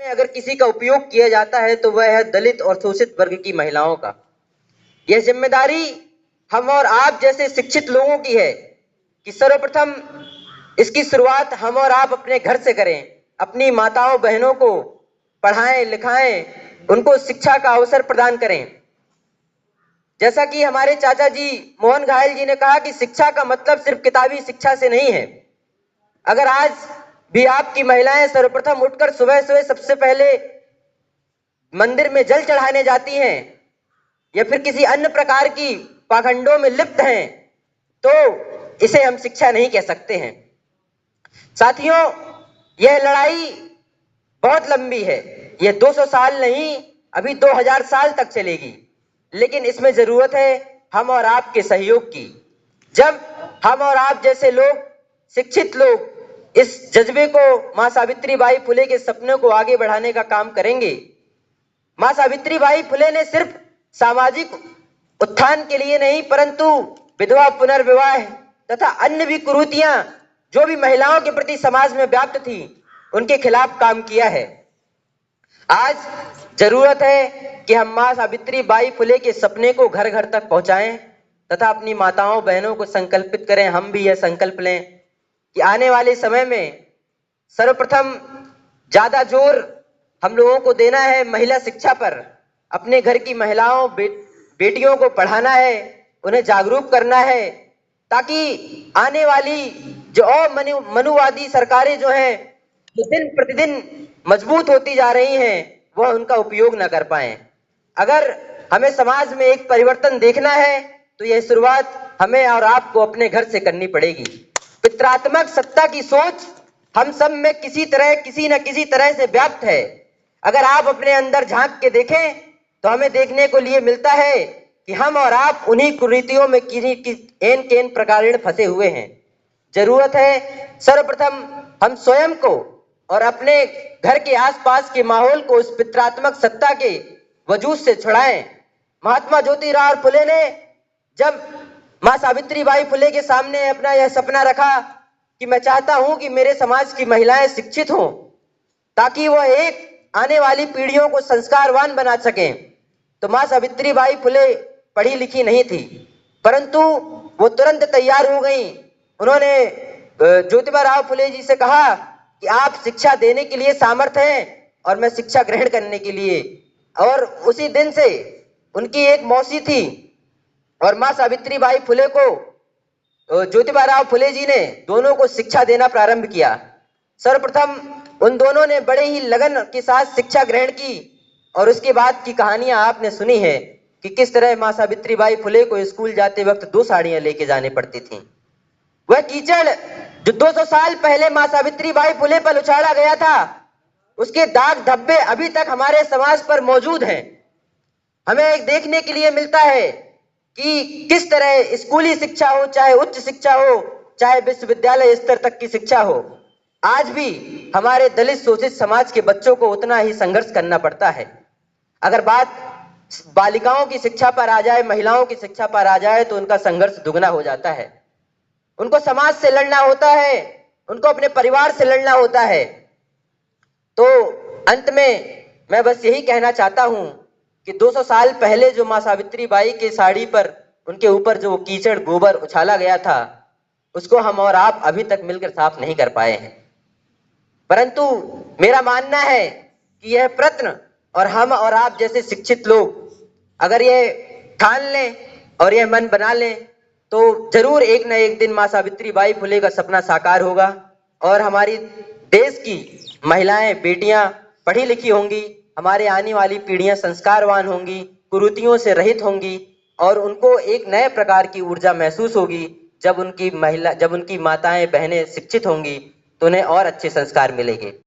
अगर किसी का उपयोग किया जाता है तो वह है दलित और शोषित वर्ग की महिलाओं का। यह जिम्मेदारी हम और आप जैसे शिक्षित लोगों की है कि सर्वप्रथम इसकी शुरुआत हम और आप अपने घर से करें। अपनी माताओं बहनों को पढ़ाएं लिखाएं, उनको शिक्षा का अवसर प्रदान करें। जैसा कि हमारे चाचा जी मोहन घायल जी ने कहा कि शिक्षा का मतलब सिर्फ किताबी शिक्षा से नहीं है। अगर आज भी आपकी महिलाएं सर्वप्रथम उठकर सुबह सुबह सबसे पहले मंदिर में जल चढ़ाने जाती हैं या फिर किसी अन्य प्रकार की पाखंडों में लिप्त हैं, तो इसे हम शिक्षा नहीं कह सकते हैं। साथियों, यह लड़ाई बहुत लंबी है। यह 200 साल नहीं, अभी 2000 साल तक चलेगी, लेकिन इसमें जरूरत है हम और आपके सहयोग की। जब हम और आप जैसे लोग, शिक्षित लोग, इस जज्बे को मां सावित्रीबाई फुले के सपनों को आगे बढ़ाने का काम करेंगे। मां सावित्रीबाई फुले ने सिर्फ सामाजिक उत्थान के लिए नहीं, परंतु विधवा पुनर्विवाह तथा अन्य भी कुरीतियां जो भी महिलाओं के प्रति समाज में व्याप्त थी, उनके खिलाफ काम किया है। आज जरूरत है कि हम मां सावित्रीबाई फुले के सपने को घर घर तक पहुंचाएं तथा अपनी माताओं बहनों को संकल्पित करें। हम भी यह संकल्प लें कि आने वाले समय में सर्वप्रथम ज्यादा जोर हम लोगों को देना है महिला शिक्षा पर। अपने घर की महिलाओं बेटियों को पढ़ाना है, उन्हें जागरूक करना है, ताकि आने वाली जो और मनुवादी सरकारें जो हैं, जो दिन प्रतिदिन मजबूत होती जा रही हैं, वह उनका उपयोग न कर पाए। अगर हमें समाज में एक परिवर्तन देखना है तो यह शुरुआत हमें और आपको अपने घर से करनी पड़ेगी। पितृत्मक सत्ता की सोच हम सब में किसी न किसी तरह से व्याप्त है। अगर आप अपने अंदर झांक के देखें तो हमें देखने को लिए मिलता है कि हम और आप उन्हीं कुरीतियों में एन केन प्रकारेण फंसे हुए हैं। जरूरत है सर्वप्रथम हम स्वयं को और अपने घर के आसपास के माहौल को उस पितृत्मक सत्ता के वजूद से छुड़ाएं। महात्मा ज्योतिराव फुले ने जब मां सावित्रीबाई फुले के सामने अपना यह सपना रखा कि मैं चाहता हूं कि मेरे समाज की महिलाएं शिक्षित हों, ताकि वह एक आने वाली पीढ़ियों को संस्कारवान बना सकें, तो मां सावित्रीबाई फुले पढ़ी लिखी नहीं थी, परंतु वो तुरंत तैयार हो गई। उन्होंने ज्योतिबा फुले जी से कहा कि आप शिक्षा देने के लिए सामर्थ्य हैं और मैं शिक्षा ग्रहण करने के लिए। और उसी दिन से उनकी एक मौसी थी और मां सावित्रीबाई फुले को ज्योतिबा फुले जी ने दोनों को शिक्षा देना प्रारंभ किया। सर्वप्रथम उन दोनों ने बड़े ही लगन के साथ शिक्षा ग्रहण की और उसके बाद की कहानियां आपने सुनी है कि किस तरह मां सावित्रीबाई फुले को स्कूल जाते वक्त 2 साड़ियां लेके जाने पड़ती थी। वह कीचड़ जो 200 साल पहले मां सावित्रीबाई फुले पर उछाला गया था, उसके दाग धब्बे अभी तक हमारे समाज पर मौजूद हैं। हमें एक देखने के लिए मिलता है कि किस तरह स्कूली शिक्षा हो, चाहे उच्च शिक्षा हो, चाहे विश्वविद्यालय स्तर तक की शिक्षा हो, आज भी हमारे दलित शोषित समाज के बच्चों को उतना ही संघर्ष करना पड़ता है। अगर बात बालिकाओं की शिक्षा पर आ जाए, महिलाओं की शिक्षा पर आ जाए, तो उनका संघर्ष दुगना हो जाता है। उनको समाज से लड़ना होता है, उनको अपने परिवार से लड़ना होता है। तो अंत में मैं बस यही कहना चाहता हूं कि 200 साल पहले जो मां सावित्रीबाई के साड़ी पर उनके ऊपर जो कीचड़ गोबर उछाला गया था, उसको हम और आप अभी तक मिलकर साफ नहीं कर पाए हैं। परंतु मेरा मानना है कि यह प्रश्न और हम और आप जैसे शिक्षित लोग अगर यह ठान लें और यह मन बना लें, तो जरूर एक न एक दिन मां सावित्रीबाई फुले का सपना साकार होगा और हमारी देश की महिलाएं, बेटियां पढ़ी लिखी होंगी। हमारे आने वाली पीढ़ियां संस्कारवान होंगी, कुरीतियों से रहित होंगी और उनको एक नए प्रकार की ऊर्जा महसूस होगी। जब उनकी माताएं बहनें शिक्षित होंगी तो उन्हें और अच्छे संस्कार मिलेंगे।